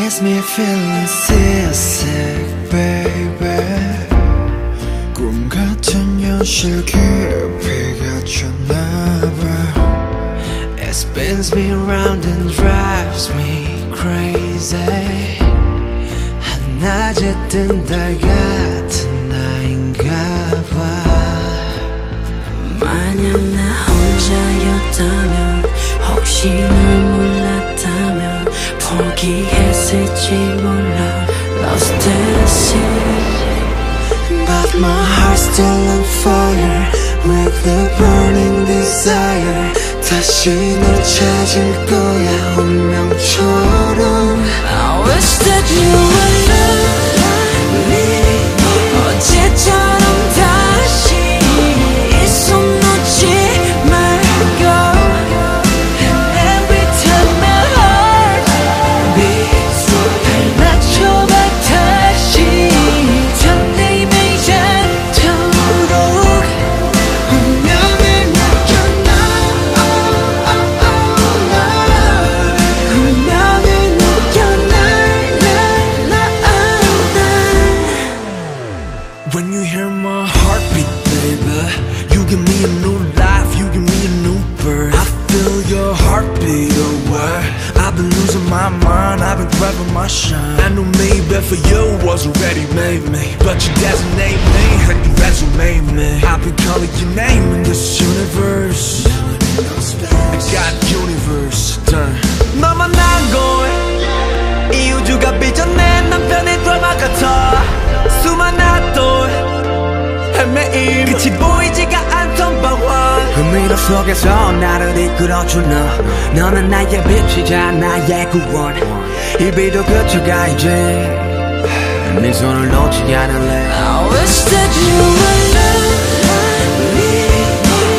Gets me feeling seasick, baby. 꿈 같은 현실 깊이가 쳤나봐. It spins me round and drives me crazy. 한낮에 뜬 달 같은 나인가봐. 만약 나 혼자였다면, 혹시 널 몰랐다면 포기했을지 몰라. Lost in the sea. But my heart's still on fire with a burning desire. 다시 널 찾을 거야 운명처럼. I wish that you would love me. 어제처럼 다시 이 손 놓지 말고. And every time my heart beats, 발맞춰봐 다시. 설레임이 닿도록 운명을 느껴나. 운명을 느껴나. When you hear my heartbeat, baby, you give me a new life, you give me a new birth. I feel your heartbeat away. I've been losing my mind, I've been grabbing my shine. I knew maybe for you was already made me, but you designate me and you resume me. I've been calling your name in this universe. I got universe done. 너만 난 걸, 이 우주가 빚어낸 남편의 드라마 같아. 수많은 또 헤매임, 끝이 보이지가 않던 방황. 흥미로 속에서 나를 이끌어준 너. 너는 나의 빛이자 나의 구원. 이 비도 그쳐가 이제 네 손을 놓지 않을래. I wish that you would love me.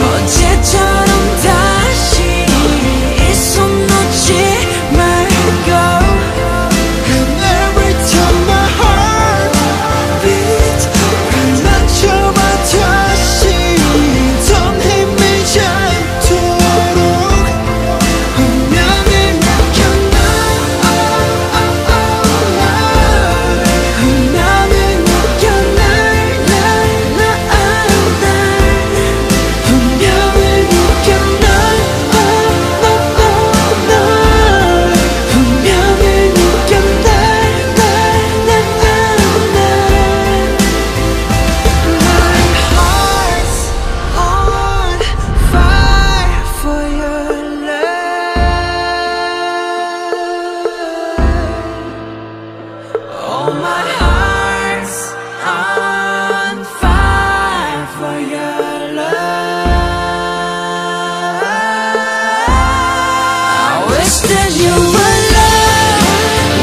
어제처럼 다시 이 손 놓지 말고. And every time my heart beats, 발맞춰봐 다시. 던 힘이 닿도록 운명을 느껴나. 운명을 느껴나. 운명을 느껴나. 운명을 느껴나. My heart's on fire for your love. Oh, my heart's on fire for your love. I wish that you would love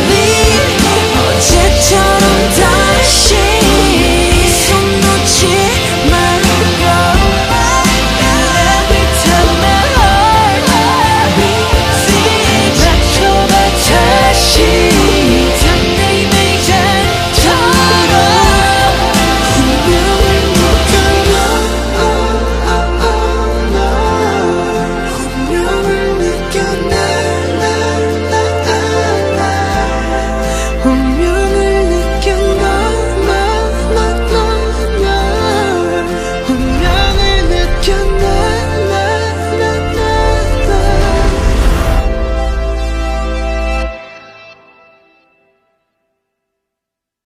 me. 어제처럼 다시 이 손 놓지 말고. And every time my heart beats, 맞춰봐 다시. 설레임이 닿도록 운명을 운명을 느껴나.